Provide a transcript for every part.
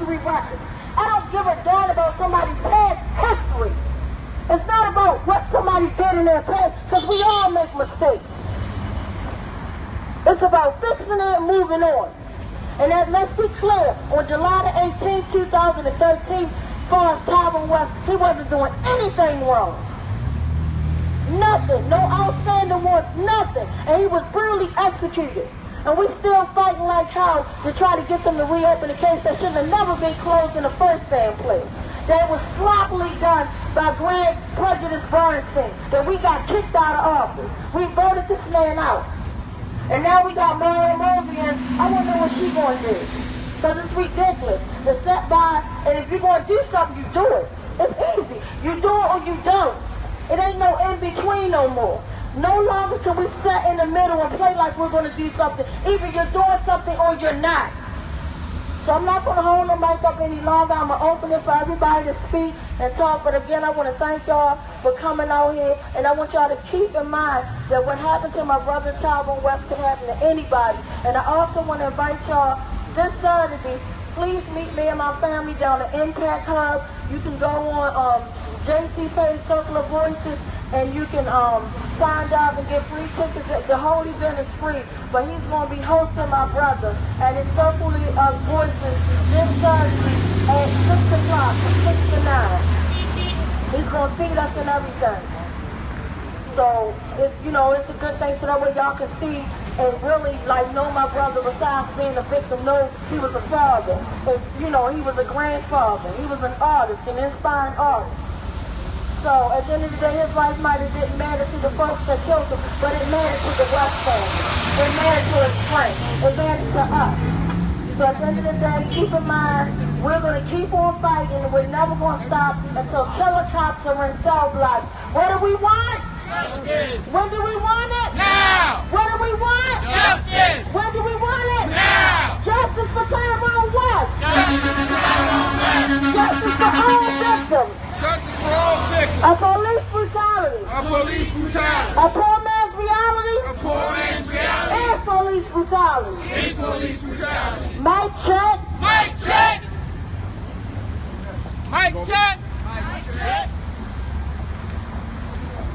history record. I don't give a darn about somebody's past history. It's not about what somebody did in their past, because we all make mistakes. It's about fixing it and moving on. And let's be clear, on July the 18th, 2013, as far as Tyrone West, he wasn't doing anything wrong. Nothing, no outstanding warrants, nothing. And he was brutally executed. And we still fighting like hell to try to get them to reopen a case that should have never been closed in the first damn place. That was sloppily done by Grant Prejudice Bernstein. That we got kicked out of office. We voted this man out. And now we got Mario Mosby, and I wonder what she's going to do. Because it's ridiculous to sit by, and if you're going to do something, you do it. It's easy. You do it or you don't. It ain't no in-between no more. No longer can we sit in the middle and play like we're going to do something. Either you're doing something or you're not. So I'm not going to hold the mic up any longer. I'm going to open it for everybody to speak and talk. But again, I want to thank y'all for coming out here. And I want y'all to keep in mind that what happened to my brother Tyrone West can happen to anybody. And I also want to invite y'all this Saturday. Please meet me and my family down at Impact Hub. You can go on JC Page Circle of Voices, and you can sign up and get free tickets. The whole event is free, but he's going to be hosting my brother at his Circle of Voices this Thursday at 6 o'clock, from 6 to 9. He's going to feed us and everything. So, it's a good thing so that way y'all can see and really, know my brother besides being a victim, know he was a father. And, he was a grandfather. He was an artist, an inspiring artist. So at the end of the day, his life might have didn't matter to the folks that killed him, but it mattered to the West family. It mattered to his friends. It mattered to us. So at the end of the day, keep in mind, we're going to keep on fighting, and we're never going to stop until killer cops are in cell blocks. What do we want? Justice. When do we want it? Now. What do we want? Justice. When do we want it? Now. Justice for Tyrone West. Justice for Tyrone West. Justice for all victims. Justice for all victims. A police brutality. A police brutality. A poor man's reality. A poor man's reality. Is police brutality. Is police brutality. Mic check. Mic check. Mic check. Mic check.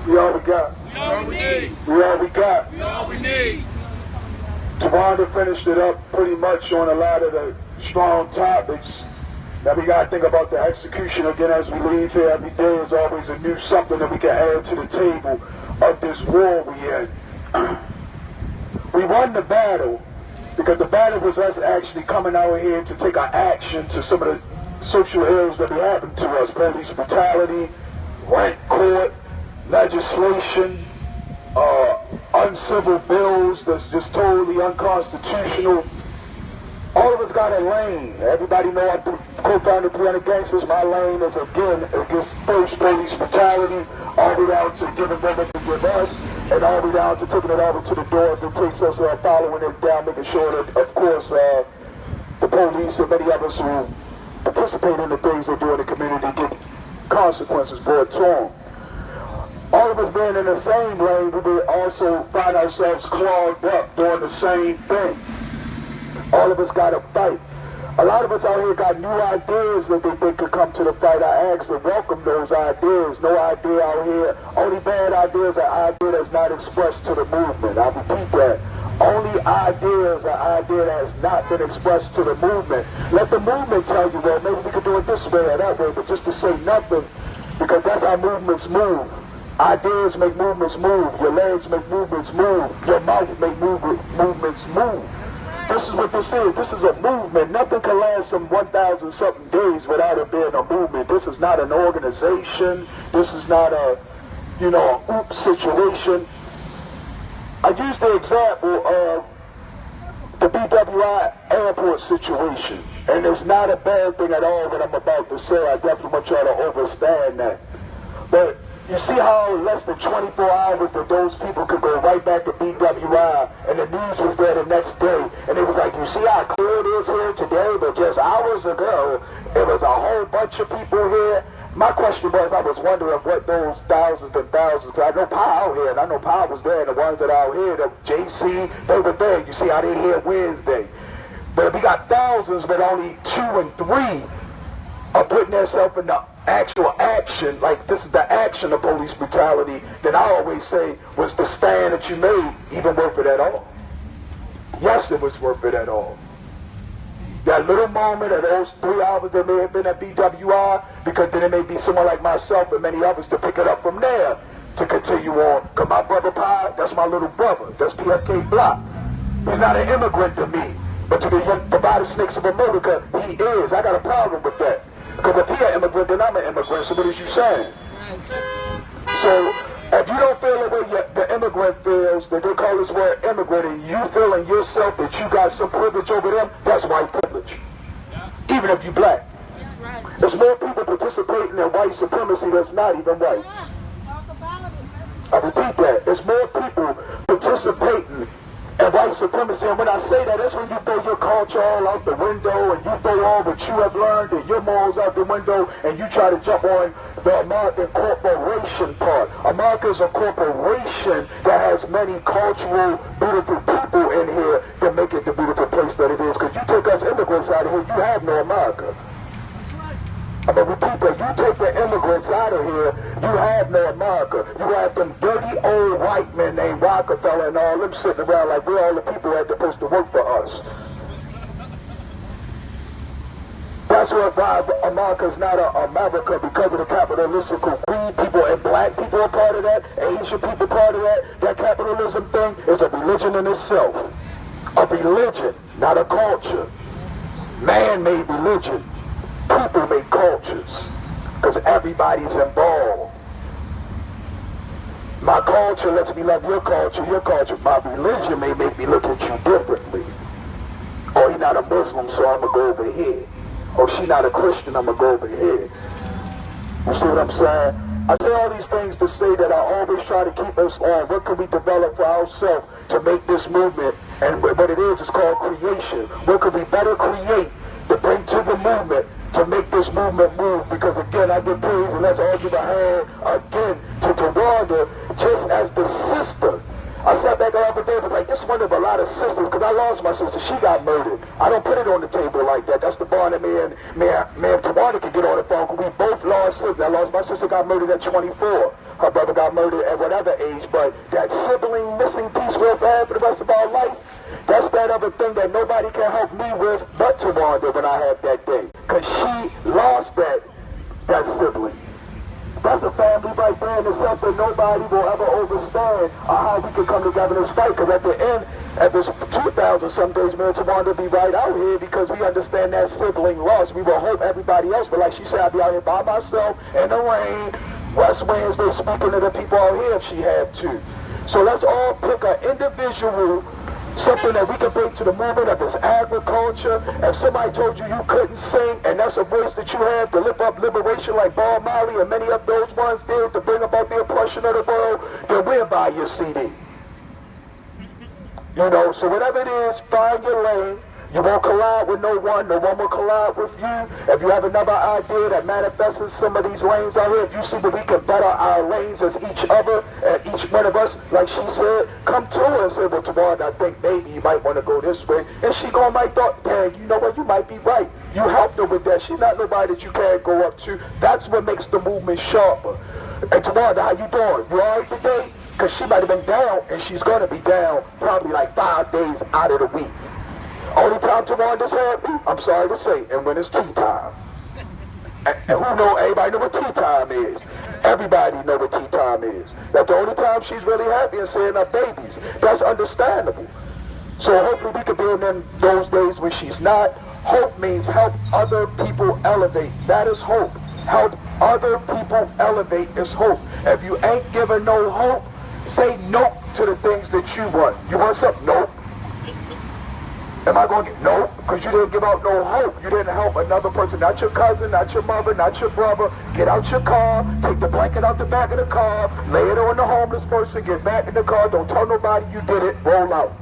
We all we got. We all we need. We all we got. We all we need. Tawanda finished it up pretty much on a lot of the strong topics. Now we got to think about the execution again as we leave here. Every day is always a new something that we can add to the table of this war we in. We won the battle because the battle was us actually coming out here to take our action to some of the social ills that be happening to us. Police brutality, rent court, legislation, uncivil bills that's just totally unconstitutional. All of us got a lane. Everybody know I co-founded 300 Gangsters. My lane is again against first police brutality, all the way down to giving them what they give us, and all the way down to taking it over to the door if it takes us following it down, making sure that, of course, the police and many of us who participate in the things they do in the community get consequences brought to them. All of us being in the same lane, we will also find ourselves clogged up doing the same thing. All of us got to fight. A lot of us out here got new ideas that they think could come to the fight. I ask and welcome those ideas. No idea out here. Only bad ideas are idea that's not expressed to the movement. I repeat that. Only ideas are idea that has not been expressed to the movement. Let the movement tell you, well, maybe we could do it this way or that way, but just to say nothing, because that's how movements move. Ideas make movements move. Your legs make movements move. Your mouth make movements move. This is what this is. This is a movement. Nothing can last some 1,000 something days without it being a movement. This is not an organization. This is not a, a oops situation. I use the example of the BWI airport situation. And it's not a bad thing at all what I'm about to say. I definitely want y'all to understand that. But you see how less than 24 hours that those people could go right back to BWI, and the news was there the next day, and it was like, you see how clear it is here today, but just hours ago, it was a whole bunch of people here. My question was, I was wondering what those thousands and thousands, because I know Pa out here, and I know Pa was there, and the ones that are out here, the JC, they were there. You see how they here Wednesday. But we got thousands, but only 2 and 3 are putting themselves in the actual action, like this is the action of police brutality, then I always say, was the stand that you made even worth it at all? Yes, it was worth it at all. That little moment of those 3 hours that may have been at BWI, because then it may be someone like myself and many others to pick it up from there to continue on. Because my brother Pi, that's my little brother. That's PFK Bloc. He's not an immigrant to me, but to the young provider snakes of America, he is. I got a problem with that. Because if he's an immigrant, then I'm an immigrant. So what is you saying? So if you don't feel the way the immigrant feels, that they call this word immigrant, and you feel in yourself that you got some privilege over them, that's white privilege. Even if you're black. There's more people participating in white supremacy that's not even white. I repeat that. There's more people participating and white supremacy, and when I say that, that's when you throw your culture all out the window and you throw all what you have learned and your morals out the window and you try to jump on the American corporation part. America is a corporation that has many cultural, beautiful people in here that make it the beautiful place that it is. Because you take us immigrants out of here, you have no America. I'm going to repeat that. You take the immigrants out of here, you have no America. You have them dirty old white men named Rockefeller and all them sitting around like we're all the people that are supposed to work for us. That's why America's not America, because of the capitalistic greed. People and black people are part of that, Asian people part of that. That capitalism thing is a religion in itself. A religion, not a culture. Man-made religion. People make cultures, because everybody's involved. My culture lets me love your culture. My religion may make me look at you differently. Oh, he's not a Muslim, so I'm going to go over here. Oh, she's not a Christian, I'm going to go over here. You see what I'm saying? I say all these things to say that I always try to keep us on. What can we develop for ourselves to make this movement? And what it is called creation. What could we better create to bring to the movement to make this movement move? Because again, I get praise, and let's all give a hand again to Tawanda, just as the sister. I sat back the other day and was like, this is one of a lot of sisters, because I lost my sister. She got murdered. I don't put it on the table like that. That's the bond that me and Tawanda can get on the phone, because we both lost sisters. I lost my sister, got murdered at 24. Her brother got murdered at whatever age, but that sibling missing piece we'll have for the rest of our life, that's that other thing that nobody can help me with but Tawanda when I had that day. Because she lost that sibling. That's a family right there in itself that nobody will ever understand how we can come together in this fight. Because at the end, at this 2,000 some days, me and Tawanda be right out here because we understand that sibling loss. We will hope everybody else, but like she said, I'll be out here by myself in the rain. West Wednesday speaking to the people out here if she had to. So let's all pick an individual, something that we can bring to the movement. If it's agriculture, if somebody told you you couldn't sing and that's a voice that you have to lift up liberation like Bob Marley and many of those ones did to bring about the oppression of the world, then we'll buy your CD. You know, so whatever it is, find your lane. You won't collide with no one will collide with you. If you have another idea that manifests in some of these lanes out here, if you see that we can better our lanes as each other, and each one of us, like she said, come to her and say, well, Tawanda, I think maybe you might want to go this way. And she going might thought, dang, you know what, you might be right. You helped her with that. She's not nobody that you can't go up to. That's what makes the movement sharper. And Tawanda, how you doing? You all right today? Because she might have been down, and she's going to be down probably like 5 days out of the week. Only time Tawanda's happy, I'm sorry to say, and when it's tea time. And who know, everybody know what tea time is. Everybody know what tea time is. That's the only time she's really happy and seeing her babies. That's understandable. So hopefully we can be in them those days when she's not. Hope means help other people elevate. That is hope. Help other people elevate is hope. If you ain't giving no hope, say no to the things that you want. You want something? Nope. Am I going to get, no, because you didn't give out no hope. You didn't help another person, not your cousin, not your mother, not your brother. Get out your car, take the blanket out the back of the car, lay it on the homeless person, get back in the car, don't tell nobody you did it, roll out.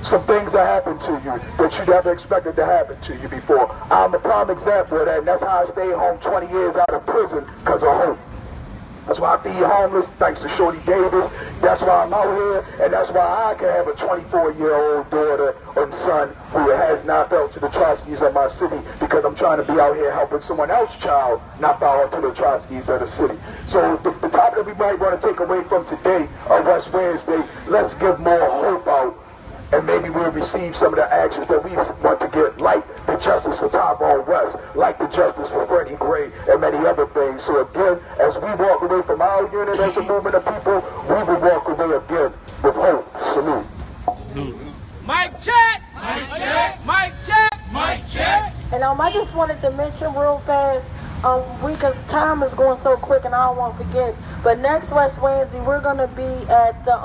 Some things that happened to you that you never expected to happen to you before. I'm a prime example of that, and that's how I stayed home 20 years out of prison, because of hope. That's why I feed homeless, thanks to Shorty Davis. That's why I'm out here, and that's why I can have a 24-year-old daughter and son who has not felt to the atrocities of my city, because I'm trying to be out here helping someone else's child not fall to the atrocities of the city. So the topic that we might want to take away from today, West Wednesday, let's give more hope out, and maybe we'll receive some of the actions that we want to get, like the justice for Tyrone West, like the justice for Freddie Gray, and many other things. So again, as we walk away from our unit as a movement of people, we will walk away again with hope. Salute. Mic check! Mic check! Mic check! Mic check! And I just wanted to mention real fast, because time is going so quick and I don't want to forget, but next West Wednesday we're going to be at the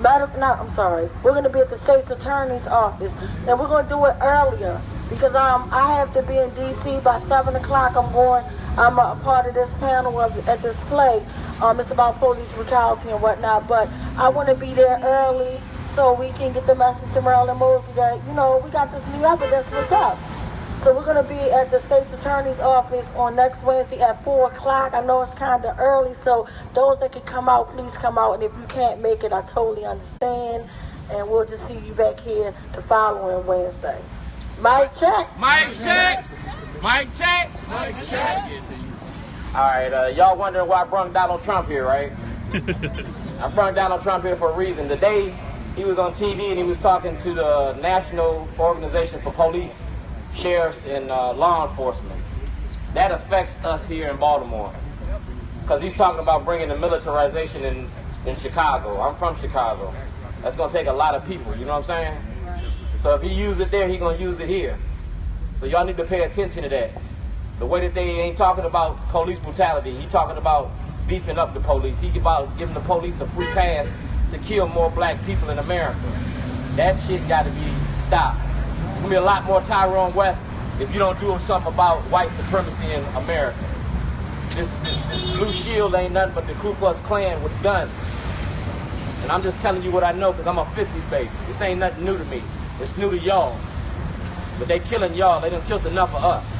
we're going to be at the state's attorney's office, and we're going to do it earlier because I have to be in D.C. by 7 o'clock. I'm a part of this panel at this play. It's about police brutality and whatnot, but I want to be there early so we can get the message to Maryland Murphy that, we got this new evidence, what's up? So we're going to be at the state's attorney's office on next Wednesday at 4 o'clock. I know it's kind of early, so those that can come out, please come out. And if you can't make it, I totally understand. And we'll just see you back here the following Wednesday. Mic check. Mic check. Mic check. Mic check. All right, y'all wondering why I brought Donald Trump here, right? I brought Donald Trump here for a reason. Today, he was on TV and he was talking to the National Organization for Police, Sheriffs, and Law Enforcement. That affects us here in Baltimore, because he's talking about bringing the militarization in Chicago. I'm from Chicago. That's going to take a lot of people, you know what I'm saying? So if he used it there, he's going to use it here. So y'all need to pay attention to that. The way that they ain't talking about police brutality, he talking about beefing up the police. He about giving the police a free pass to kill more black people in America. That shit got to be stopped. There's going to be a lot more Tyrone West if you don't do something about white supremacy in America. This blue shield ain't nothing but the Ku Klux Klan with guns. And I'm just telling you what I know because I'm a 50s baby. This ain't nothing new to me. It's new to y'all. But they killing y'all. They done killed enough of us.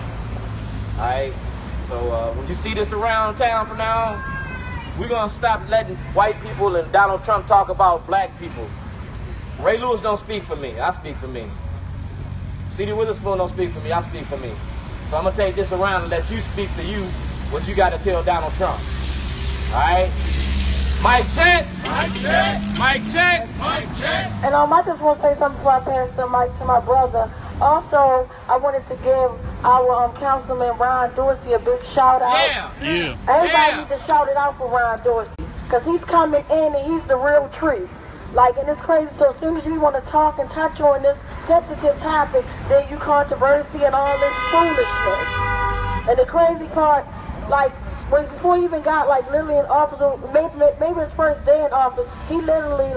Alright? So when you see this around town from now on, we're going to stop letting white people and Donald Trump talk about black people. Ray Lewis don't speak for me. I speak for me. C.D. Witherspoon don't speak for me. I speak for me. So I'm going to take this around and let you speak for you what you got to tell Donald Trump. Alright? Mic check! Mic check! Mic check! Mic check! And I just want to say something before I pass the mic to my brother. Also, I wanted to give our Councilman Ron Dorsey a big shout out. Yeah! Everybody need to shout it out for Ron Dorsey, because he's coming in and he's the real truth. And it's crazy. So as soon as you want to talk and touch on this sensitive topic, then you controversy and all this foolishness. And the crazy part, before he even got literally in office, or maybe his first day in office, he literally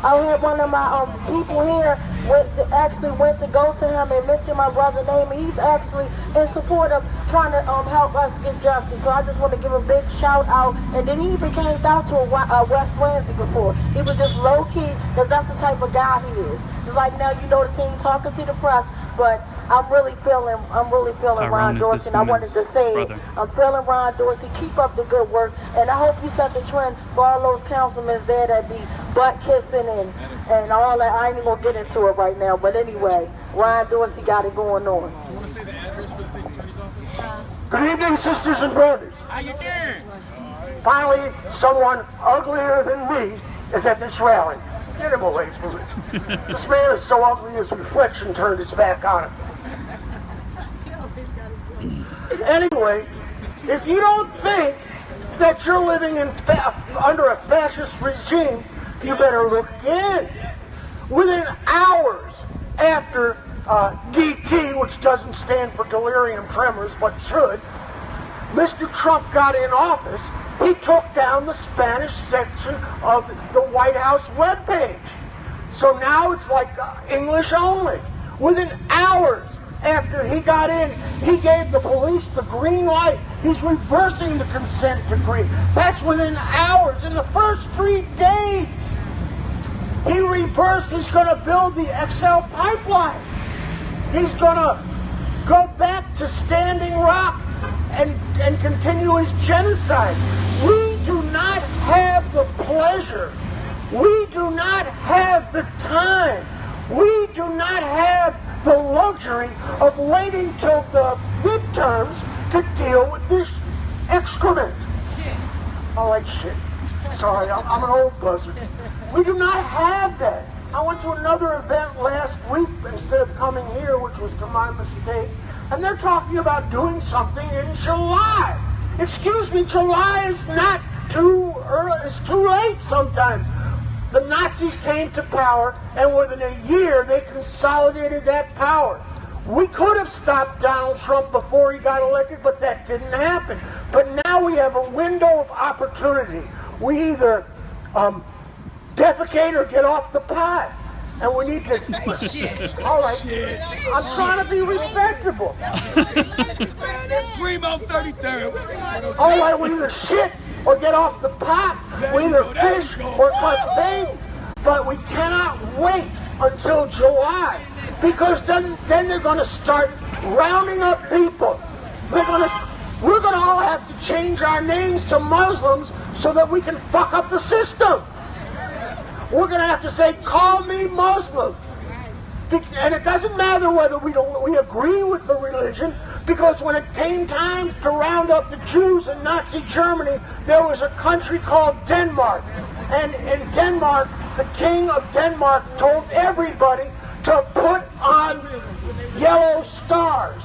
I had one of my people here went to go to him and mention my brother's name, and he's actually in support of trying to help us get justice. So I just want to give a big shout out. And then he even came down to a West Wednesday before. He was just low key, because that's the type of guy he is. Just like now, the team talking to the press, but I'm really feeling Tyrone Ron Dorsey, and I wanted to say brother. I'm feeling Ron Dorsey. Keep up the good work, and I hope you set the trend for all those councilmen there that be butt kissing and all that. I ain't even gonna get into it right now, but anyway, Ron Dorsey got it going on. You want to say the address for the state attorney's office? Good evening, sisters and brothers. How you doing? Finally, someone uglier than me is at this rally. Get him away from me. This man is so ugly his reflection turned his back on him. Anyway, if you don't think that you're living under a fascist regime, you better look again. Within hours after DT, which doesn't stand for delirium tremors but should, Mr. Trump got in office, he took down the Spanish section of the White House webpage. So now it's English only. Within hours after he got in, he gave the police the green light. He's reversing the consent decree. That's within hours. In the first 3 days, he reversed. He's going to build the XL pipeline. He's going to go back to Standing Rock and continue his genocide. We do pleasure. We do not have the time. We do not have the luxury of waiting till the midterms to deal with this excrement. I like shit. Sorry, I'm an old buzzard. We do not have that. I went to another event last week instead of coming here, which was to my mistake, and they're talking about doing something in July. Excuse me, July is not too early. It's too late sometimes. The Nazis came to power, and within a year, they consolidated that power. We could have stopped Donald Trump before he got elected, but that didn't happen. But now we have a window of opportunity. We either defecate or get off the pot. And we need to... Shit. All right. Shit. I'm trying to be respectable. Scream out 33rd. All right, we either shit or get off the pot. We either fish or cut bait. But we cannot wait until July, because then they're going to start rounding up people. We're going to all have to change our names to Muslims so that we can fuck up the system. We're going to have to say, call me Muslim. And it doesn't matter whether we agree with the religion, because when it came time to round up the Jews in Nazi Germany, there was a country called Denmark. And in Denmark, the king of Denmark told everybody to put on yellow stars.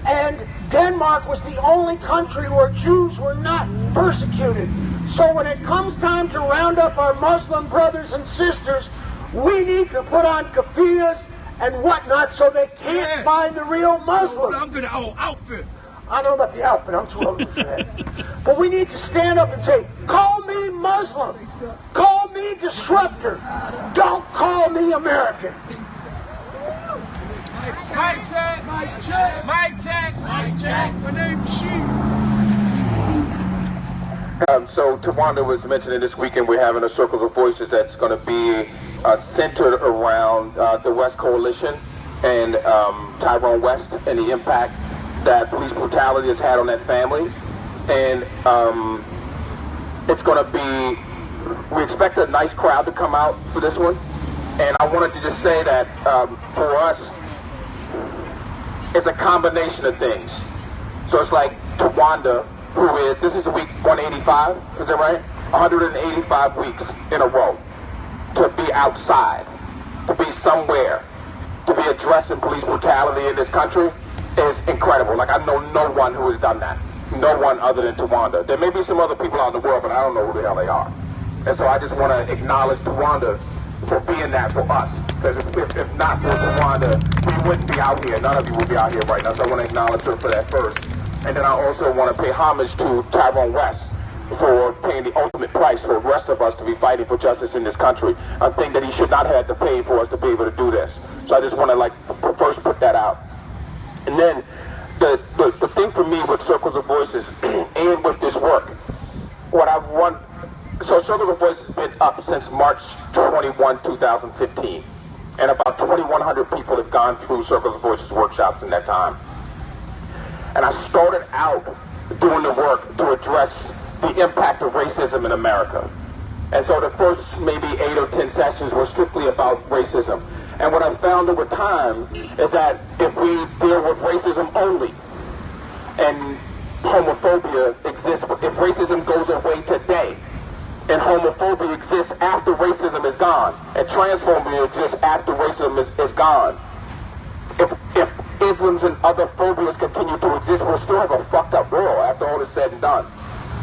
And Denmark was the only country where Jews were not persecuted. So when it comes time to round up our Muslim brothers and sisters, we need to put on keffiyehs and whatnot so they can't find the real Muslims. I'm gonna outfit. I don't know about the outfit, I'm too old for that. But we need to stand up and say, call me Muslim, call me disruptor, don't call me American. Mic check. Mic check. Mic check. Mic check. My name is She. So Tawanda was mentioning this weekend we're having a Circles of Voices that's going to be centered around the West Coalition and Tyrone West and the impact that police brutality has had on that family. And it's going to be, we expect a nice crowd to come out for this one. And I wanted to just say that for us, it's a combination of things. So it's like Tawanda, who is, this is week 185, is that right? 185 weeks in a row to be outside, to be somewhere, to be addressing police brutality in this country is incredible. Like, I know no one who has done that. No one other than Tawanda. There may be some other people out in the world, but I don't know who the hell they are. And so I just want to acknowledge Tawanda for being that for us. Because if not for Tawanda, we wouldn't be out here. None of you would be out here right now. So I want to acknowledge her for that first. And then I also want to pay homage to Tyrone West for paying the ultimate price for the rest of us to be fighting for justice in this country. A thing that he should not have to pay for us to be able to do this. So I just want to first put that out. And then the thing for me with Circles of Voices and with this work, what I've won, so Circles of Voices has been up since March 21, 2015. And about 2,100 people have gone through Circles of Voices workshops in that time. And I started out doing the work to address the impact of racism in America. And so the first maybe 8 or 10 sessions were strictly about racism. And what I found over time is that if we deal with racism only, and homophobia exists, if racism goes away today, and homophobia exists after racism is gone, and transphobia exists after racism is gone, if isms and other phobias continue to exist, we'll still have a fucked up world after all is said and done.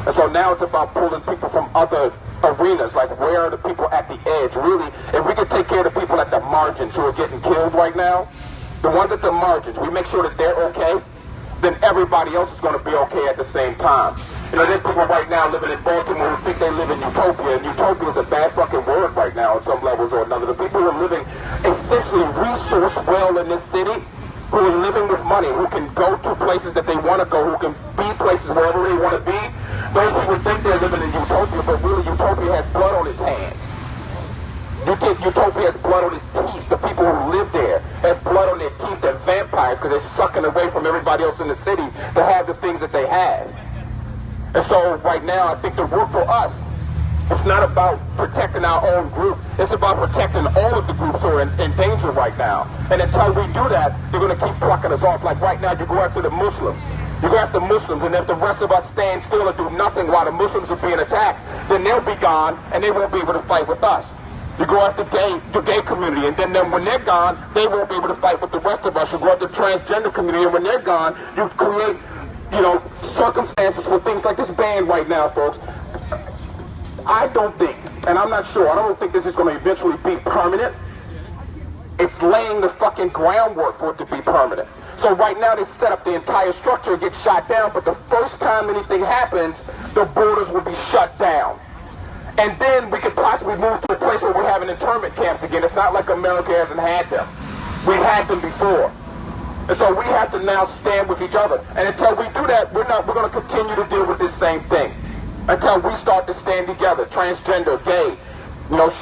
And so now it's about pulling people from other arenas, like where are the people at the edge? Really, if we could take care of the people at the margins who are getting killed right now, the ones at the margins, we make sure that they're okay, then everybody else is going to be okay at the same time. You know, there's people right now living in Baltimore who think they live in utopia, and utopia is a bad fucking word right now on some levels or another. The people who are living essentially resource well in this city, who are living with money, who can go to places that they want to go, who can be places wherever they want to be, those people think they're living in utopia, but really utopia has blood on its hands. Utopia has blood on its teeth. The people who live there have blood on their teeth. They're vampires because they're sucking away from everybody else in the city to have the things that they have. And so right now, I think the work for us It's not about protecting our own group. It's about protecting all of the groups who are in danger right now. And until we do that, they're going to keep plucking us off. Like right now, you go after the Muslims. You go after Muslims, and if the rest of us stand still and do nothing while the Muslims are being attacked, then they'll be gone, and they won't be able to fight with us. You go after the gay community, and then when they're gone, they won't be able to fight with the rest of us. You go after the transgender community, and when they're gone, you create, circumstances for things like this band right now, folks. I don't think, and I'm not sure, I don't think this is going to eventually be permanent. It's laying the fucking groundwork for it to be permanent. So right now they set up the entire structure and get shot down, but the first time anything happens, the borders will be shut down. And then we could possibly move to a place where we're having internment camps again. It's not like America hasn't had them. We had them before. And so we have to now stand with each other. And until we do that, we're going to continue to deal with this same thing. Until we start to stand together, transgender, gay,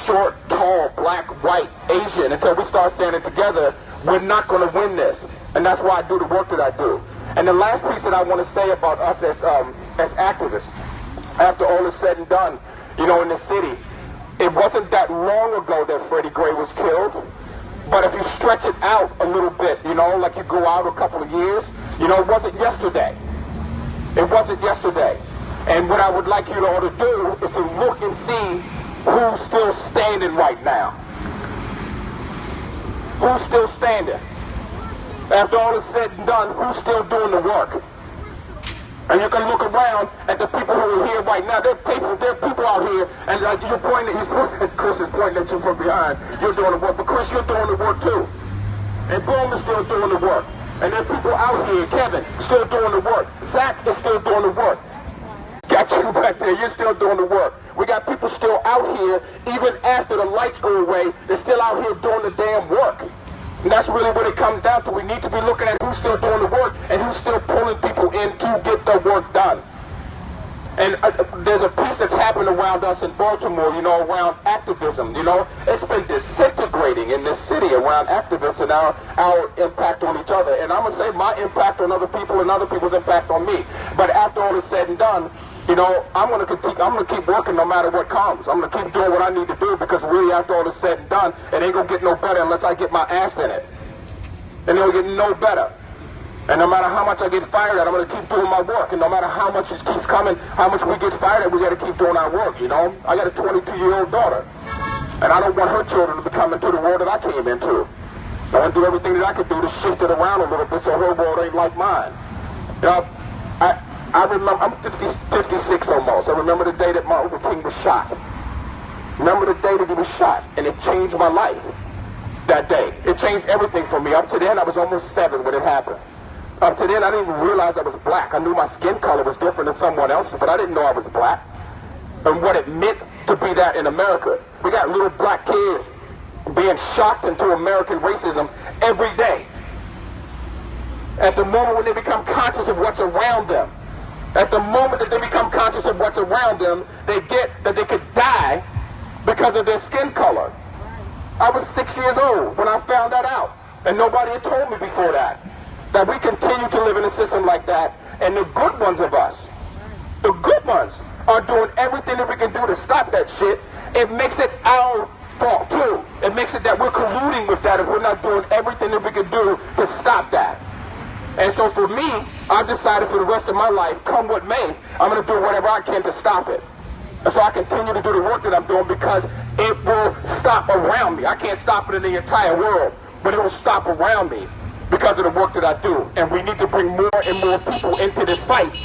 short, tall, black, white, Asian, until we start standing together, we're not going to win this. And that's why I do the work that I do. And the last piece that I want to say about us as activists, after all is said and done, in the city, it wasn't that long ago that Freddie Gray was killed. But if you stretch it out a little bit, like you go out a couple of years, it wasn't yesterday. It wasn't yesterday. And what I would like you all to do is to look and see who's still standing right now. Who's still standing? After all is said and done, who's still doing the work? And you can look around at the people who are here right now. There are people out here, and like you're pointing, Chris is pointing at you from behind. You're doing the work, but Chris, you're doing the work too. And Boom is still doing the work. And there are people out here, Kevin, still doing the work. Zach is still doing the work. Got you back there, you're still doing the work. We got people still out here, even after the lights go away, they're still out here doing the damn work. And that's really what it comes down to. We need to be looking at who's still doing the work and who's still pulling people in to get the work done. And there's a piece that's happened around us in Baltimore, around activism. It's been disintegrating in this city around activists and our impact on each other. And I'm going to say my impact on other people and other people's impact on me. But after all is said and done, I'm going to keep working no matter what comes. I'm going to keep doing what I need to do, because really after all is said and done, it ain't going to get no better unless I get my ass in it. And it'll get no better. And no matter how much I get fired at, I'm going to keep doing my work. And no matter how much it keeps coming, how much we get fired at, we got to keep doing our work, I got a 22-year-old daughter. And I don't want her children to become into the world that I came into. I want to do everything that I can do to shift it around a little bit so her world ain't like mine. I remember, I'm 56 almost. I remember the day that Martin Luther King was shot. Remember the day that he was shot, and it changed my life that day. It changed everything for me. Up to then, I was almost 7 when it happened. Up to then, I didn't even realize I was black. I knew my skin color was different than someone else's, but I didn't know I was black. And what it meant to be that in America. We got little black kids being shocked into American racism every day. At the moment when they become conscious of what's around them, at the moment that they become conscious of what's around them, they get that they could die because of their skin color. I was 6 years old when I found that out, and nobody had told me before that we continue to live in a system like that, and the good ones of us, the good ones, are doing everything that we can do to stop that shit. It makes it our fault too. It makes it that we're colluding with that if we're not doing everything that we can do to stop that. And so for me, I've decided for the rest of my life, come what may, I'm going to do whatever I can to stop it. And so I continue to do the work that I'm doing because it will stop around me. I can't stop it in the entire world, but it will stop around me because of the work that I do. And we need to bring more and more people into this fight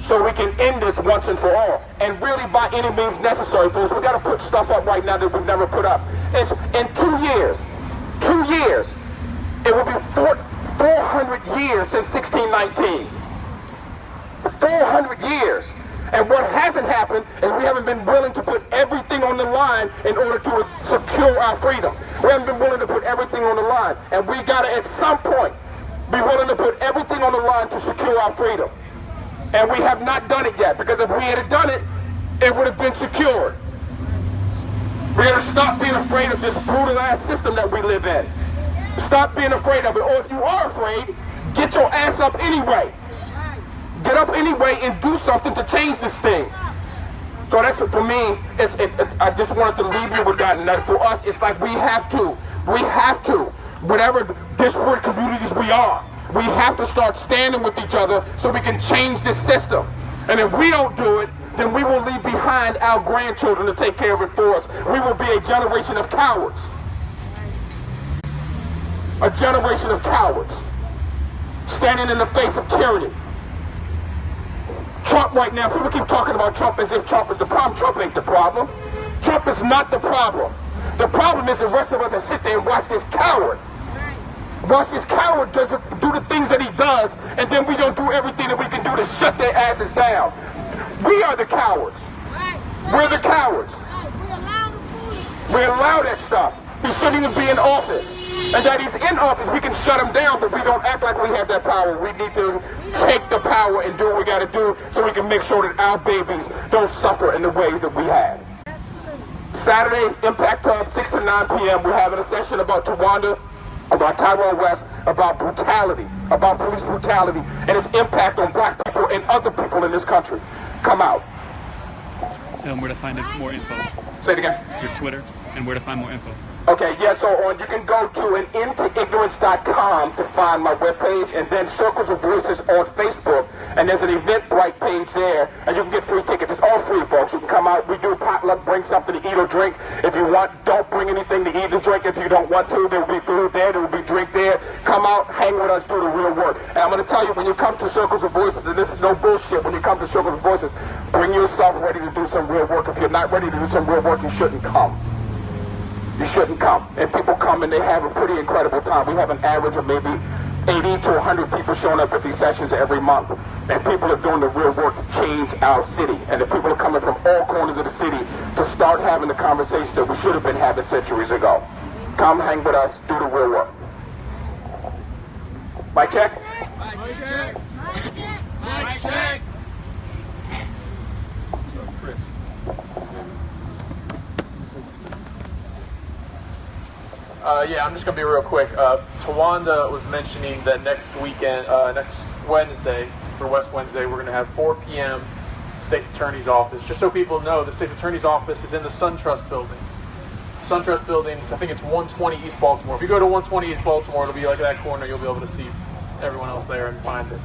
so we can end this once and for all. And really by any means necessary, folks. We got to put stuff up right now that we've never put up. It's in 2 years, it will be 400 years since 1619. 400 years. And what hasn't happened is we haven't been willing to put everything on the line in order to secure our freedom. We haven't been willing to put everything on the line. And we gotta, at some point, be willing to put everything on the line to secure our freedom. And we have not done it yet, because if we had done it, it would have been secured. We gotta stop being afraid of this brutal ass system that we live in. Stop being afraid of it. Or if you are afraid, get your ass up anyway. Get up anyway and do something to change this thing. So that's, for me, I just wanted to leave you with that. And that for us, it's like we have to, whatever disparate communities we are, we have to start standing with each other so we can change this system. And if we don't do it, then we will leave behind our grandchildren to take care of it for us. We will be a generation of cowards. A generation of cowards. Standing in the face of tyranny. Trump right now, people keep talking about Trump as if Trump is the problem. Trump ain't the problem. Trump is not the problem. The problem is the rest of us that sit there and watch this coward. Watch this coward do the things that he does, and then we don't do everything that we can do to shut their asses down. We are the cowards. We're the cowards. We allow that stuff. He shouldn't even be in office. And that he's in office, we can shut him down, but we don't act like we have that power. We need to take the power and do what we got to do so we can make sure that our babies don't suffer in the ways that we have. Saturday, Impact Hub, 6 to 9 p.m. We're having a session about Tawanda, about Tyrone West, about brutality, about police brutality, and its impact on black people and other people in this country. Come out. Tell them where to find more info. Say it again. Your Twitter and where to find more info. Okay, yeah, so you can go to anintoignorance.com to find my webpage, and then Circles of Voices on Facebook, and there's an Eventbrite page there, and you can get free tickets. It's all free, folks. You can come out, we do a potluck, bring something to eat or drink. If you want, don't bring anything to eat or drink. If you don't want to, there will be food there, there will be drink there. Come out, hang with us, do the real work. And I'm going to tell you, when you come to Circles of Voices, and this is no bullshit, when you come to Circles of Voices, bring yourself ready to do some real work. If you're not ready to do some real work, you shouldn't come. You shouldn't come. And people come and they have a pretty incredible time. We have an average of maybe 80 to 100 people showing up at these sessions every month. And people are doing the real work to change our city. And the people are coming from all corners of the city to start having the conversations that we should have been having centuries ago. Come hang with us, do the real work. Mic check? Mic check. Mic check. Yeah, I'm just going to be real quick. Tawanda was mentioning that next weekend, next Wednesday, for West Wednesday, we're going to have 4 p.m. State's Attorney's Office. Just so people know, the State's Attorney's Office is in the SunTrust building. SunTrust building, I think it's 120 East Baltimore. If you go to 120 East Baltimore, it'll be like that corner. You'll be able to see everyone else there and find it.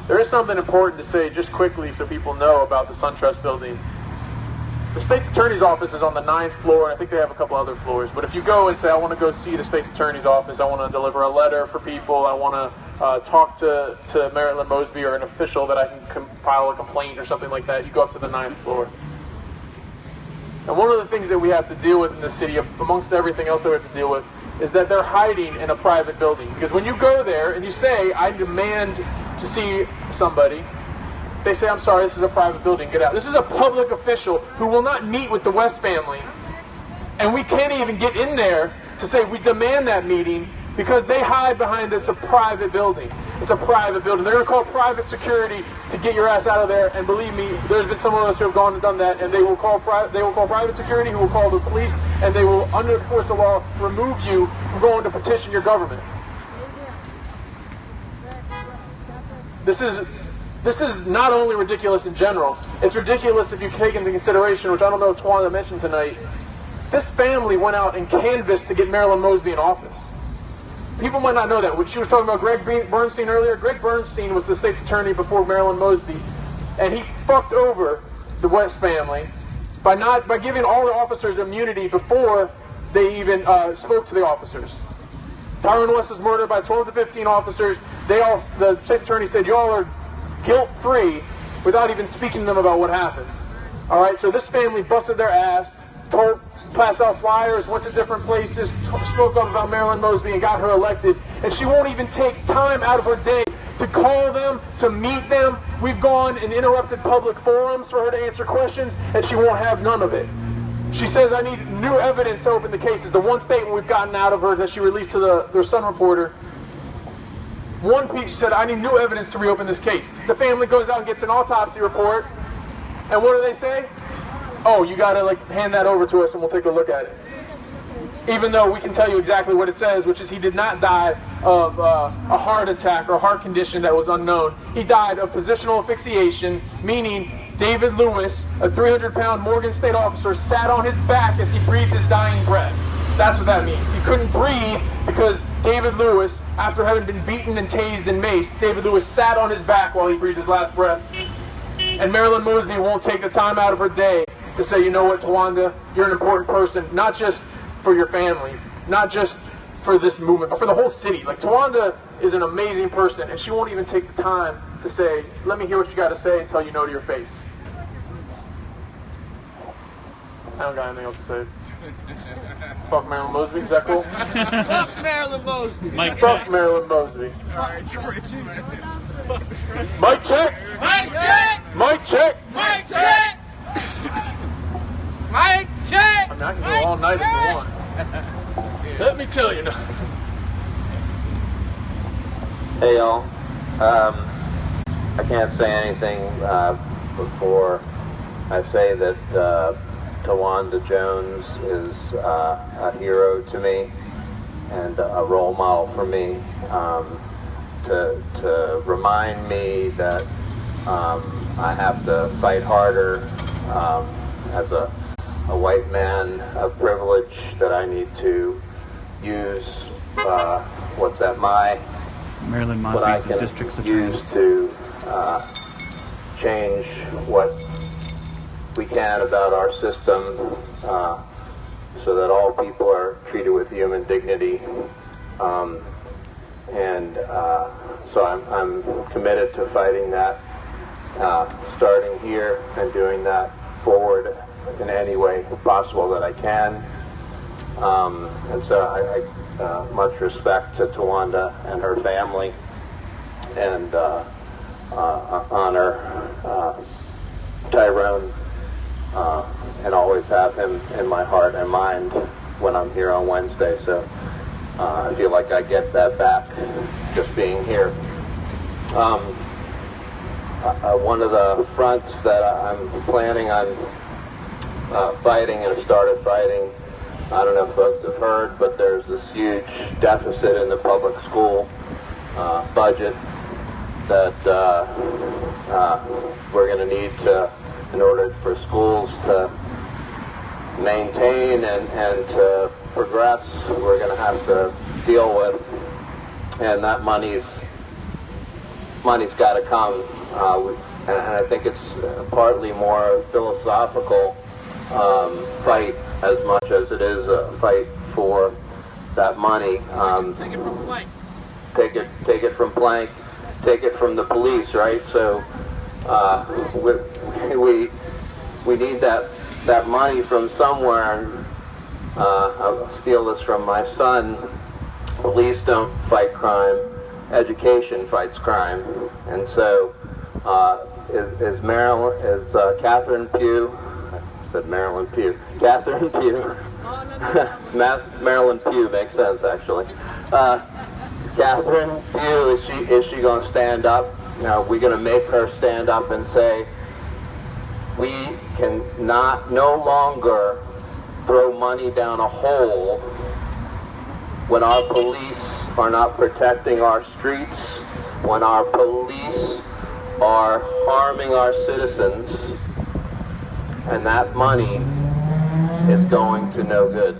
There is something important to say just quickly so people know about the SunTrust building. The State's Attorney's Office is on the 9th floor, and I think they have a couple other floors. But if you go and say, I want to go see the State's Attorney's Office, I want to deliver a letter for people, I want to talk to Marilyn Mosby or an official that I can compile a complaint or something like that, you go up to the 9th floor. And one of the things that we have to deal with in the city, amongst everything else that we have to deal with, is that they're hiding in a private building. Because when you go there and you say, I demand to see somebody, they say, I'm sorry, this is a private building, get out. This is a public official who will not meet with the West family. And we can't even get in there to say we demand that meeting because they hide behind it's a private building. It's a private building. They're going to call private security to get your ass out of there. And believe me, there's been some of us who have gone and done that, and they will call private security, who will call the police, and they will, under the force of law, remove you from going to petition your government. This is not only ridiculous in general, it's ridiculous if you take into consideration, which I don't know if Tawanda mentioned tonight, this family went out and canvassed to get Marilyn Mosby in office. People might not know that. She was talking about Greg Bernstein earlier. Greg Bernstein was the state's attorney before Marilyn Mosby, and he fucked over the West family by giving all the officers immunity before they even spoke to the officers. Tyrone West was murdered by 12 to 15 officers. The state's attorney said, y'all are guilt-free without even speaking to them about what happened. All right, so this family busted their ass, passed out flyers, went to different places, spoke up about Marilyn Mosby and got her elected, and she won't even take time out of her day to call them, to meet them. We've gone and interrupted public forums for her to answer questions, and she won't have none of it. She says, I need new evidence to open the cases. The one statement we've gotten out of her that she released to the Sun reporter, one piece, she said, I need new evidence to reopen this case. The family goes out and gets an autopsy report, and what do they say? Oh, you gotta hand that over to us and we'll take a look at it. Even though we can tell you exactly what it says, which is he did not die of a heart attack or a heart condition that was unknown. He died of positional asphyxiation, meaning David Lewis, a 300-pound Morgan State officer, sat on his back as he breathed his dying breath. That's what that means. He couldn't breathe because David Lewis, after having been beaten and tased and maced, David Lewis sat on his back while he breathed his last breath. And Marilyn Mosby won't take the time out of her day to say, you know what, Tawanda, you're an important person, not just for your family, not just for this movement, but for the whole city. Like, Tawanda is an amazing person, and she won't even take the time to say, let me hear what you got to say and tell you no to your face. I don't got anything else to say. Fuck Marilyn Mosby, is that cool? Fuck Marilyn Mosby. Fuck Marilyn Mosby. Mic check. Mic check. Mic check. Mic check. Mic check. I mean, I can go all night if you want. Let me tell you now. Hey y'all, I can't say anything before I say that Tawanda Jones is a hero to me and a role model for me, to remind me that I have to fight harder as a white man of privilege, that I need to use what's at my Marilyn what I Mosby's can district's attorney. use to change what we can about our system, so that all people are treated with human dignity. So I'm committed to fighting that, starting here and doing that forward in any way possible that I can. And so I much respect to Tawanda and her family, and honor Tyrone, and always have him in my heart and mind when I'm here on Wednesday. So I feel like I get that back just being here. One of the fronts that I'm planning on fighting and have started fighting, I don't know if folks have heard, but there's this huge deficit in the public school budget that we're going to need to, in order for schools to maintain and to progress, we're going to have to deal with, and that money's got to come. And I think it's partly more philosophical fight as much as it is a fight for that money. Take it from Blank. Take it from Blank. Take it from the police, right? So we need that money from somewhere. And I'll steal this from my son. Police don't fight crime. Education fights crime. And so is Catherine Pugh? I said Marilyn Pugh. Catherine Pugh. Marilyn Pugh makes sense, actually. Catherine Pugh, is she going to stand up? Now, we're going to make her stand up and say, we can no longer throw money down a hole when our police are not protecting our streets, when our police are harming our citizens, and that money is going to no good.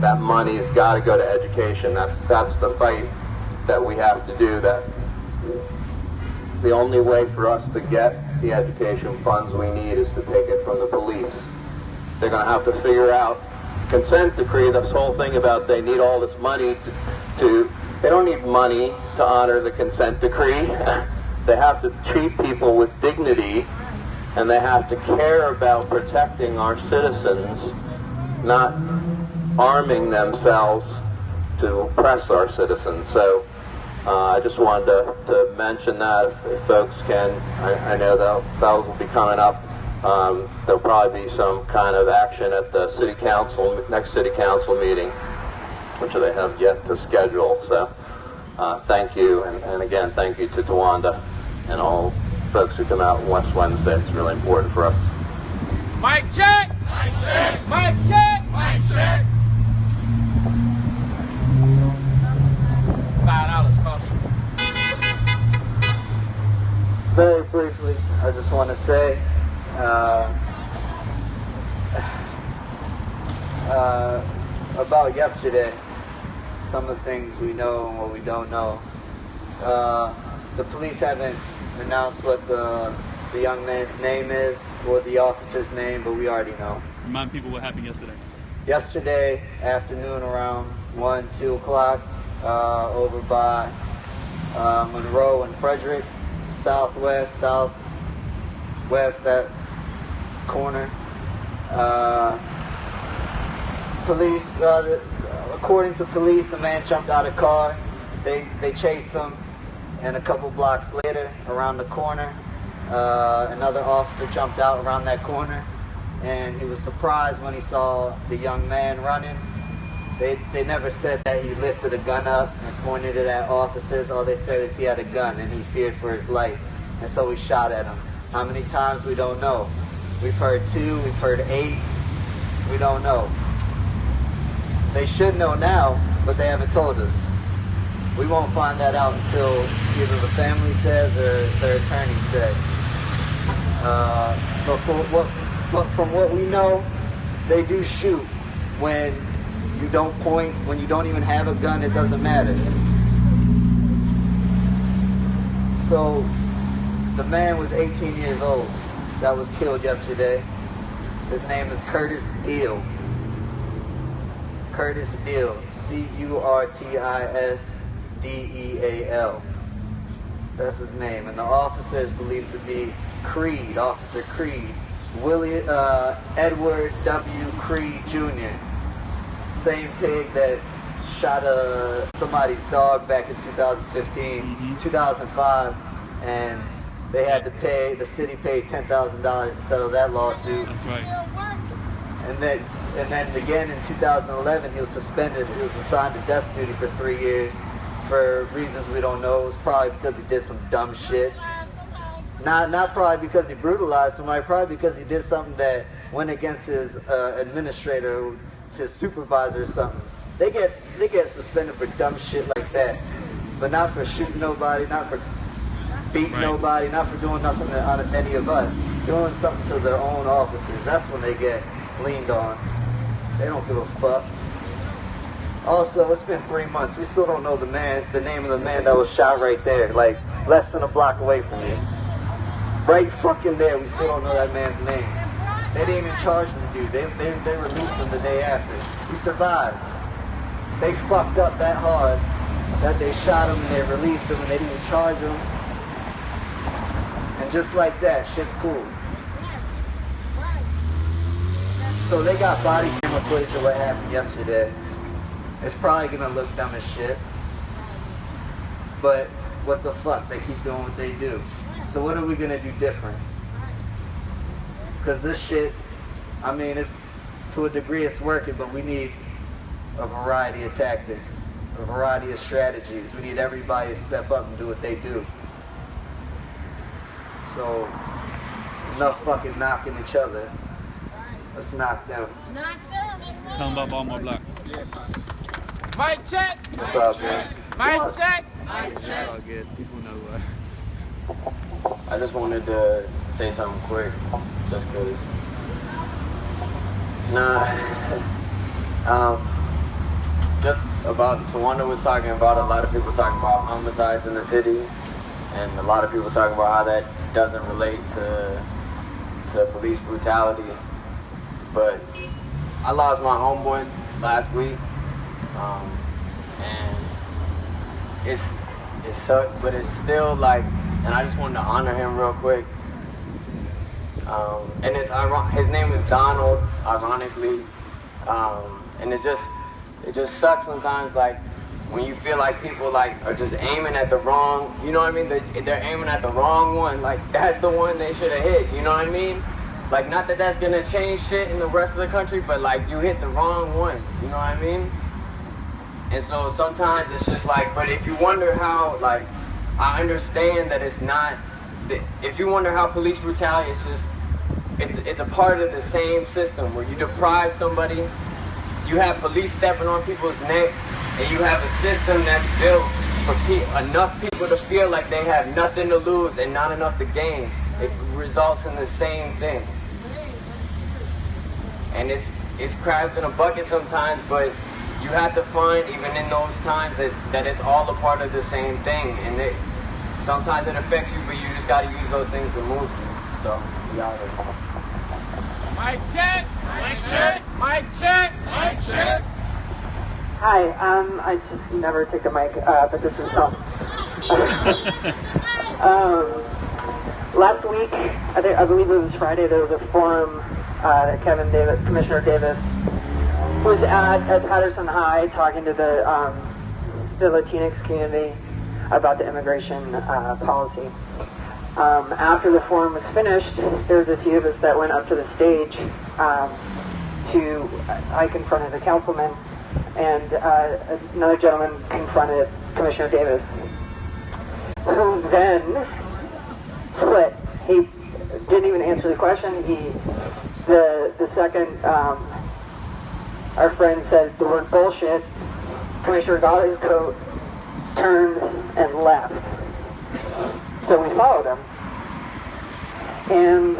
That money's got to go to education. That's the fight that we have to do. That the only way for us to get the education funds we need is to take it from the police. They're going to have to figure out consent decree, this whole thing about they need all this money they don't need money to honor the consent decree. They have to treat people with dignity, and they have to care about protecting our citizens, not arming themselves to oppress our citizens. So I just wanted to mention that if folks can. I know those will be coming up. There'll probably be some kind of action at the next city council meeting, which they have yet to schedule. So thank you, and again, thank you to Tawanda and all folks who come out West Wednesday. It's really important for us. Mic check! Mic check! Mic check! Mic check! $5 cost. Very briefly, I just want to say About yesterday, some of the things we know and what we don't know. The police haven't announced what the young man's name is or the officer's name, but we already know. Remind people what happened yesterday. Yesterday afternoon around 1, 2 o'clock, over by Monroe and Frederick, southwest, that corner. Police, according to police, a man jumped out of a car. They chased him, and a couple blocks later, around the corner, another officer jumped out around that corner, and he was surprised when he saw the young man running. They never said that he lifted a gun up and pointed it at officers. All they said is he had a gun and he feared for his life, and so he shot at him. How many times, we don't know. We've heard 2, we've heard 8, we don't know. They should know now, but they haven't told us. We won't find that out until either the family says or their attorney says. But from what we know, they do shoot when you don't point, when you don't even have a gun, it doesn't matter. So the man was 18 years old that was killed yesterday. His name is Curtis Deal. Curtis Deal, Curtisdeal. That's his name. And the officer is believed to be Creed, Officer Creed. Edward W. Creed Jr. Same pig that shot somebody's dog back in 2015, 2005, and they had to pay, the city paid $10,000 to settle that lawsuit. That's right. And then again in 2011, he was suspended. He was assigned to desk duty for 3 years for reasons we don't know. It was probably because he did some dumb shit. Not probably because he brutalized somebody, probably because he did something that went against his administrator, his supervisor or something. They get suspended for dumb shit like that, but not for shooting nobody, not for beating nobody, not for doing nothing to any of us. Doing something to their own officers. That's when they get leaned on. They don't give a fuck. Also, it's been 3 months. We still don't know the name of the man that was shot right there, like less than a block away from you. Right fucking there, we still don't know that man's name. They didn't even charge the dude. They released him the day after. He survived. They fucked up that hard that they shot him and they released him and they didn't even charge him. And just like that, shit's cool. So they got body camera footage of what happened yesterday. It's probably gonna look dumb as shit. But what the fuck, they keep doing what they do. So what are we gonna do different? Because this shit, I mean, it's to a degree it's working, but we need a variety of tactics, a variety of strategies. We need everybody to step up and do what they do. So enough fucking knocking each other. Let's knock them. Tell them about Baltimore Bloc. Mic check. What's up, man? Mic check. It's all good. People know what. I just wanted to say something quick, just cause. Just about Tawanda was talking about, a lot of people talking about homicides in the city, and a lot of people talking about how that doesn't relate to police brutality. But I lost my homeboy last week, and it sucks, but it's still like, and I just wanted to honor him real quick. And his name is Donald, ironically, and it just sucks sometimes, like when you feel like people like are just aiming at the wrong, you know what I mean? They're aiming at the wrong one, like that's the one they should have hit, you know what I mean? Like, not that that's gonna change shit in the rest of the country, but like you hit the wrong one, you know what I mean? And so sometimes it's just like, but if you wonder how, like, I understand that it's not, if you wonder how police brutality is just, it's a part of the same system where you deprive somebody, you have police stepping on people's necks, and you have a system that's built for enough people to feel like they have nothing to lose and not enough to gain. it results in the same thing. And it's crabs in a bucket sometimes, but you have to find, even in those times, that it's all a part of the same thing. And sometimes it affects you, but you just got to use those things to move you. So, y'all are. Mic check! Mic check! Mic check! Mic check! Hi, I never take the mic, but this is some. Last week, I believe it was Friday, there was a forum that Commissioner Davis was at Patterson High talking to the Latinx community about the immigration policy. After the forum was finished, there was a few of us that went up to the stage I confronted a councilman, and another gentleman confronted Commissioner Davis, who then split. He didn't even answer the question. The second, our friend said the word bullshit. Commissioner got his coat, turned, and left. So we followed him. And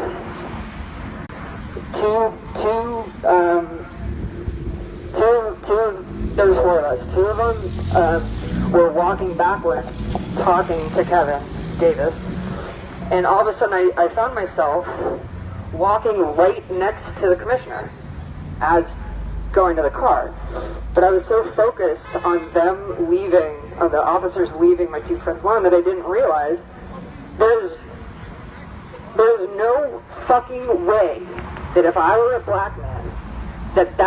there was four of us. Two of them were walking backwards, talking to Kevin Davis. And all of a sudden I found myself walking right next to the commissioner as going to the car. But I was so focused on them leaving, on the officers leaving my two friends alone, that I didn't realize there's no fucking way that if I were a black man, that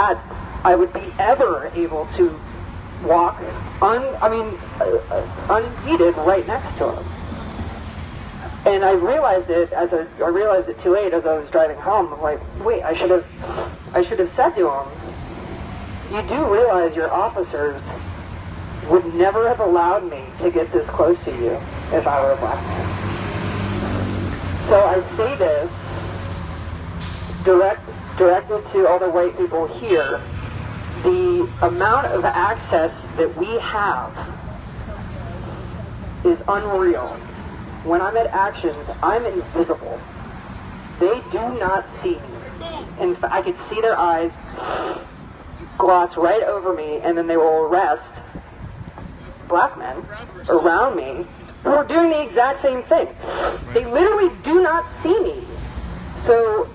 I would be ever able to walk unimpeded right next to him. And I realized it I realized it too late as I was driving home. I'm like, wait, I should have said to him, you do realize your officers would never have allowed me to get this close to you if I were a black man. So I say this directed to all the white people here. The amount of access that we have is unreal. When I'm at actions, I'm invisible. They do not see me. And I could see their eyes gloss right over me, and then they will arrest black men around me who are doing the exact same thing. They literally do not see me. So,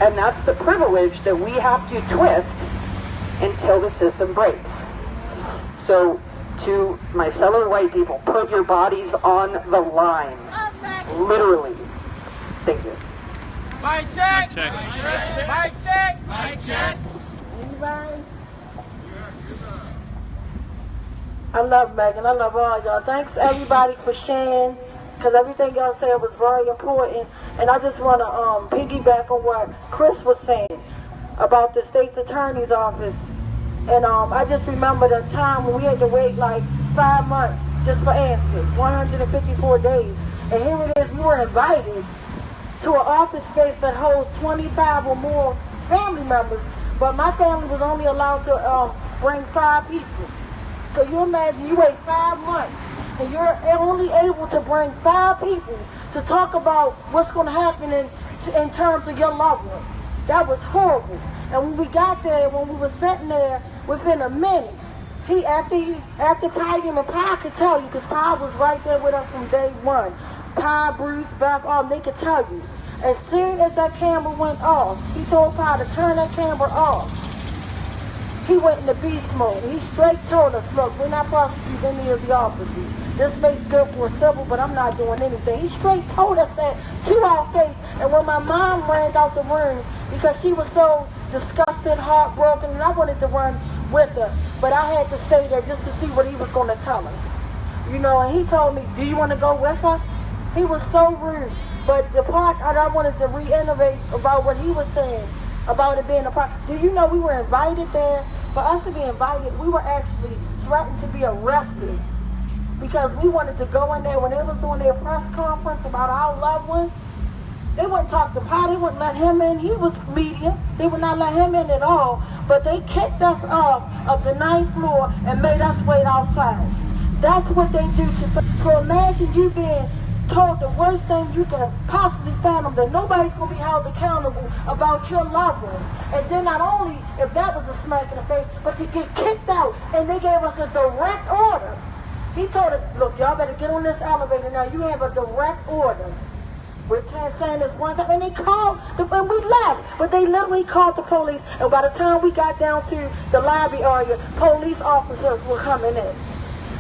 and that's the privilege that we have to twist until the system breaks. So, to my fellow white people, put your bodies on the line. Literally. Thank you. Mic check! Mic check! Mic check! Mic check! Anybody? I love Megan. I love all y'all. Thanks everybody for sharing, because everything y'all said was very important. And I just want to piggyback on what Chris was saying about the state's attorney's office. And I just remember the time when we had to wait like 5 months just for answers, 154 days. And here it is, we were invited to an office space that holds 25 or more family members, but my family was only allowed to bring 5 people. So you imagine you wait 5 months and you're only able to bring 5 people to talk about what's going to happen in terms of your loved one. That was horrible. And when we got there, when we were sitting there, within a minute, after Pi came, and Pi could tell you, because Pi was right there with us from day one. Pi, Bruce, Beth, all, they could tell you. As soon as that camera went off, he told Pi to turn that camera off. He went into beast mode. He straight told us, look, we're not prosecuting any of the officers. This makes good for civil, but I'm not doing anything. He straight told us that to our face. And when my mom ran out the room, because she was so disgusted, heartbroken, and I wanted to run with her, but I had to stay there just to see what he was going to tell us. You know, and he told me, do you want to go with her? He was so rude. But the part that I wanted to reiterate about what he was saying, about it being a part, do you know we were invited there? For us to be invited, we were actually threatened to be arrested because we wanted to go in there when they was doing their press conference about our loved one. They wouldn't talk to Pi, they wouldn't let him in. He was media. They would not let him in at all. But they kicked us off of the 9th floor and made us wait outside. That's what they do to. So imagine you being told the worst thing you can possibly fathom, that nobody's going to be held accountable about your loved one. And then not only if that was a smack in the face, but to get kicked out, and they gave us a direct order. He told us, look, y'all better get on this elevator now. You have a direct order. We're saying this one time, and they called, and we left, but they literally called the police, and by the time we got down to the lobby area, police officers were coming in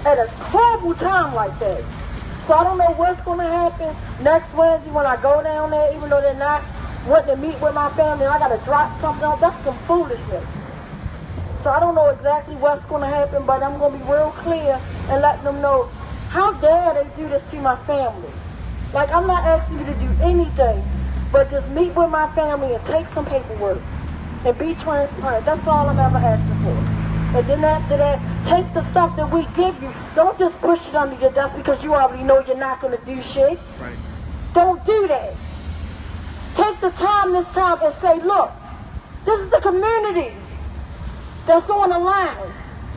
at a horrible time like that. So I don't know what's going to happen next Wednesday when I go down there, even though they're not wanting to meet with my family, and I got to drop something off. That's some foolishness. So I don't know exactly what's going to happen, but I'm going to be real clear and let them know, how dare they do this to my family? Like, I'm not asking you to do anything, but just meet with my family and take some paperwork and be transparent. That's all I'm ever asking for. And then after that, take the stuff that we give you. Don't just push it under your desk because you already know you're not going to do shit. Right. Don't do that. Take the time this time and say, look, this is the community that's on the line.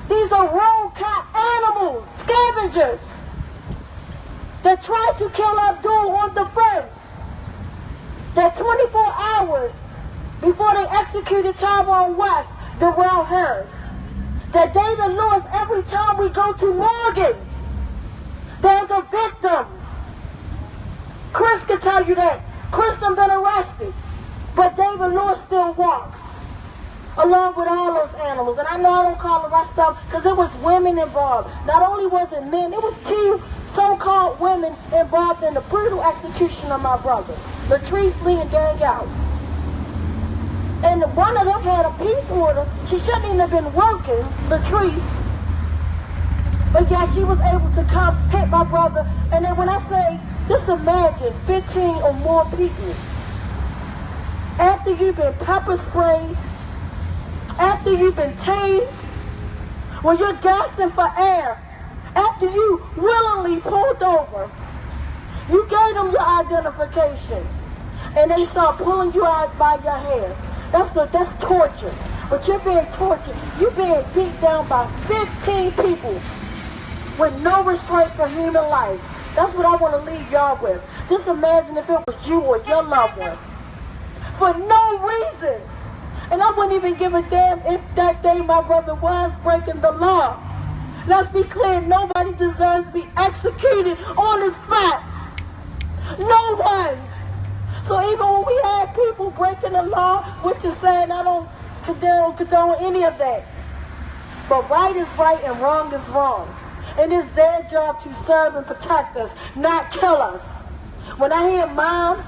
These are road cop animals, scavengers, that tried to kill Abdul on the 1st. That 24 hours before they executed Tyrone West, Darrell Harris. That David Lewis, every time we go to Morgan, there's a victim. Chris can tell you that. Chris done been arrested, but David Lewis still walks, along with all those animals. And I know I don't call the rest of them because there was women involved. Not only was it men, it was 2 so-called women involved in the brutal execution of my brother, Latrice Lee and Gang Out. And one of them had a peace order. She shouldn't even have been working, Latrice. But yet she was able to come hit my brother. And then when I say, just imagine 15 or more people, after you've been pepper sprayed, after you've been tased, when you're gasping for air, after you willingly pulled over, you gave them your identification, and they start pulling you out by your hair. That's torture. But you're being tortured. You're being beat down by 15 people with no restraint for human life. That's what I want to leave y'all with. Just imagine if it was you or your loved one. For no reason. And I wouldn't even give a damn if that day my brother was breaking the law. Let's be clear, nobody deserves to be executed on the spot. No one. So even when we have people breaking the law, which is saying I don't condone any of that. But right is right and wrong is wrong. And it's their job to serve and protect us, not kill us. When I hear moms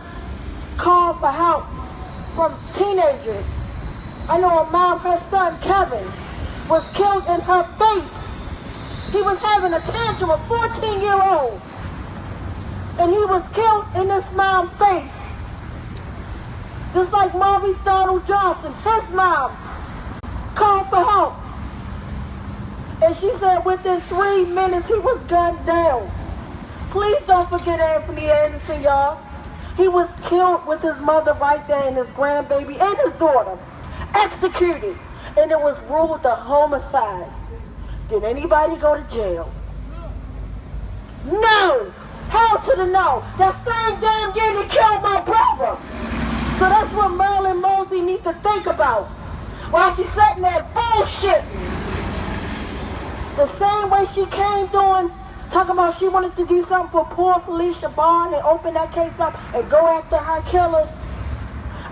call for help from teenagers, I know a mom, her son Kevin, was killed in her face. He was having a tantrum, a 14-year-old. And he was killed in this mom's face. Just like Maurice Donald Johnson, his mom called for help. And she said within 3 minutes he was gunned down. Please don't forget Anthony Anderson, y'all. He was killed with his mother right there and his grandbaby and his daughter. Executed. And it was ruled a homicide. Did anybody go to jail? No! Hell to the no. That same damn year they killed my brother. So that's what Marilyn Mosley needs to think about while she's sitting there bullshitting. The same way she came doing, talking about she wanted to do something for poor Felicia Bond and open that case up and go after her killers.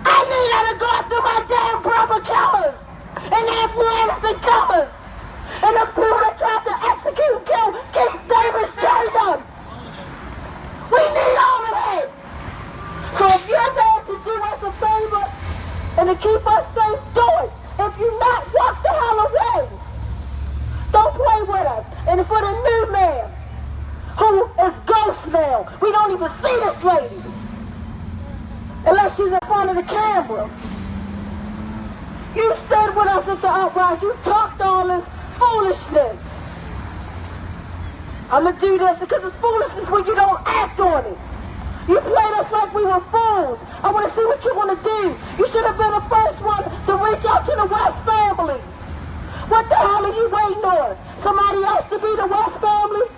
I need her to go after my damn brother killers and Anthony Anderson killers and the people that tried to execute and kill Keith Davis Jr. We need all of that. So if you're there to do us a favor and to keep us safe, do it. If you're not, walk the hell away. Don't play with us. And for the new man, who is ghost now, we don't even see this lady unless she's in front of the camera. You stood with us at the uprising. You talked all this foolishness. I'm going to do this because it's foolishness when you don't act on it. You played us like we were fools. I want to see what you want to do. You should have been the first one to reach out to the West family. What the hell are you waiting on? Somebody else to be the West family?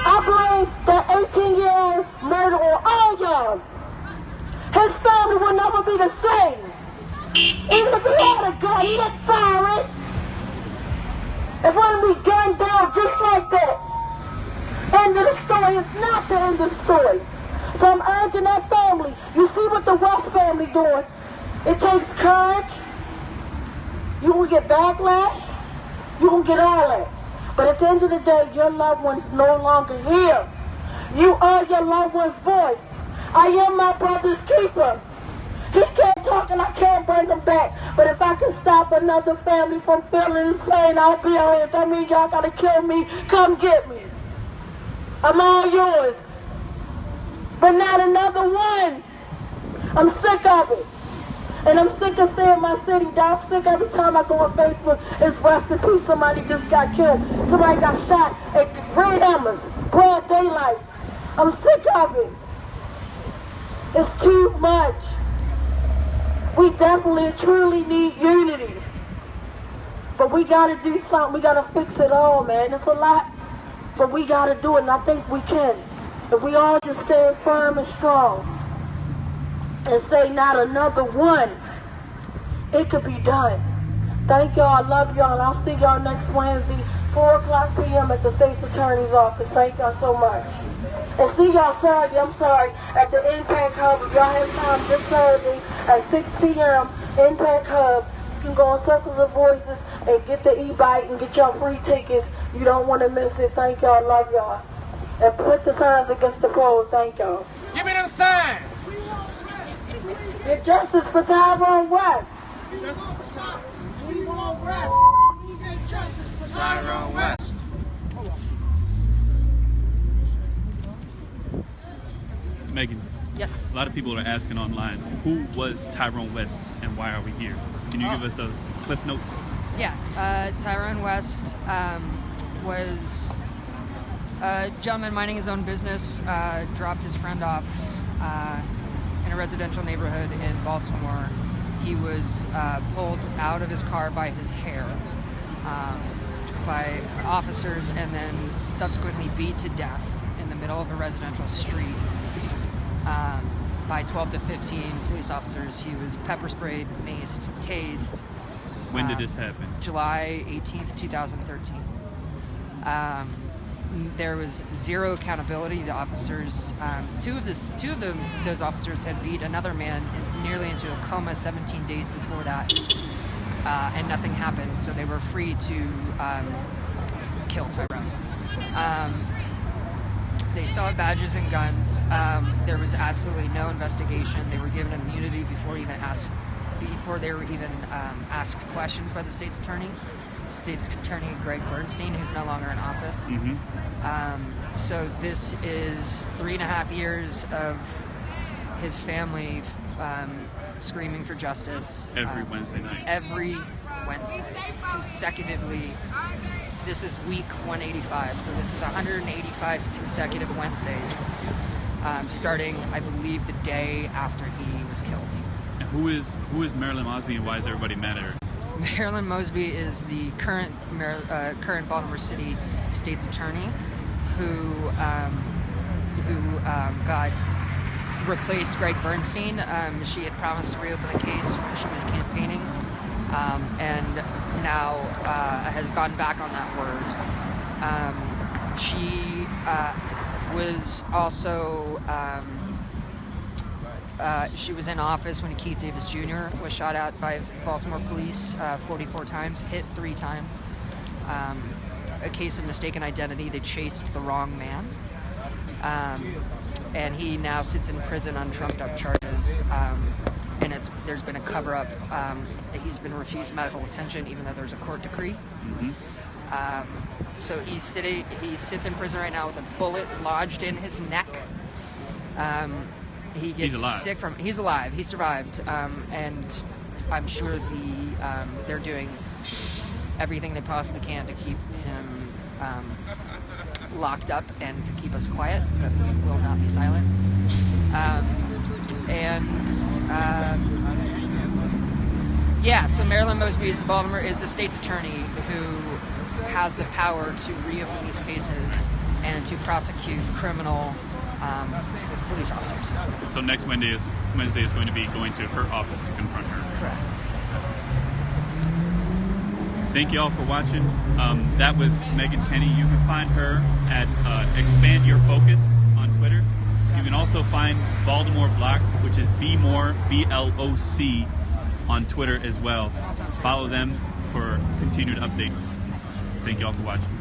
I blame that 18-year-old murder on all y'all. His family will never be the same. Even if he had a gun, he didn't fire it. It wouldn't be gunned down just like that. End of the story is not the end of the story. So I'm urging that family. You see what the West family doing. It takes courage. You will get backlash. You will get all that. But at the end of the day, your loved one's no longer here. You are your loved one's voice. I am my brother's keeper. He can't talk and I can't bring him back. But if I can stop another family from feeling this pain, I'll be on it. That means y'all gotta kill me. Come get me. I'm all yours. But not another one. I'm sick of it. And I'm sick of seeing my city die. I'm sick every time I go on Facebook, it's rest in peace. Somebody just got killed. Somebody got shot at Red Hammers, broad daylight. I'm sick of it. It's too much. We definitely, truly need unity. But we gotta do something. We gotta fix it all, man. It's a lot, but we gotta do it, and I think we can. If we all just stand firm and strong and say not another one, it could be done. Thank y'all. I love y'all, and I'll see y'all next Wednesday, 4 o'clock p.m. at the State's Attorney's Office. Thank y'all so much. And see y'all Saturday, I'm sorry, at the Impact Hub. If y'all have time this Saturday at 6 p.m., Impact Hub. You can go on Circles of Voices and get the e-bike and get y'all free tickets. You don't want to miss it. Thank y'all. Love y'all. And put the signs against the poles. Thank y'all. Give me them signs. Get justice for Tyrone West. Justice for Tyrone West. We get justice for Tyrone West. Megan. Yes. A lot of people are asking online, who was Tyrone West and why are we here? Can you give us a cliff notes? Yeah. Tyrone West was a gentleman minding his own business, dropped his friend off in a residential neighborhood in Baltimore. He was pulled out of his car by his hair by officers and then subsequently beat to death in the middle of a residential street by 12 to 15 police officers. He was pepper sprayed, maced, tased. When did this happen? July 18th, 2013. There was zero accountability. The officers, two of those officers had beat another man nearly into a coma 17 days before that, and nothing happened. So they were free to kill Tyrone. They still have badges and guns. There was absolutely no investigation. They were given immunity before they were even asked questions by the state's attorney. State's Attorney Greg Bernstein, who's no longer in office. Mm-hmm. So this is 3.5 years of his family screaming for justice. Every Wednesday night. Every Wednesday, consecutively. This is week 185, so this is 185 consecutive Wednesdays, starting, I believe, the day after he was killed. And who is Marilyn Mosby, and why is everybody mad at her? Marilyn Mosby is the current Baltimore City State's Attorney, who got replaced Greg Bernstein. She had promised to reopen the case when she was campaigning, and now has gone back on that word. She was also she was in office when Keith Davis Jr. was shot at by Baltimore police 44 times, hit 3 times. A case of mistaken identity. They chased the wrong man. And he now sits in prison on trumped-up charges. And there's been a cover-up. He's been refused medical attention, even though there's a court decree. Mm-hmm. So he sits in prison right now with a bullet lodged in his neck. He gets sick from. He's alive. He survived, and I'm sure they're doing everything they possibly can to keep him locked up and to keep us quiet, but we will not be silent. So Marilyn Mosby is the state's attorney who has the power to reopen these cases and to prosecute criminal police officers. So next Wednesday is going to be going to her office to confront her. Correct. Thank you all for watching. That was Megan Kenny. You can find her at Expand Your Focus on Twitter. You can also find Baltimore Bloc, which is BMore, BLOC, on Twitter as well. Follow them for continued updates. Thank you all for watching.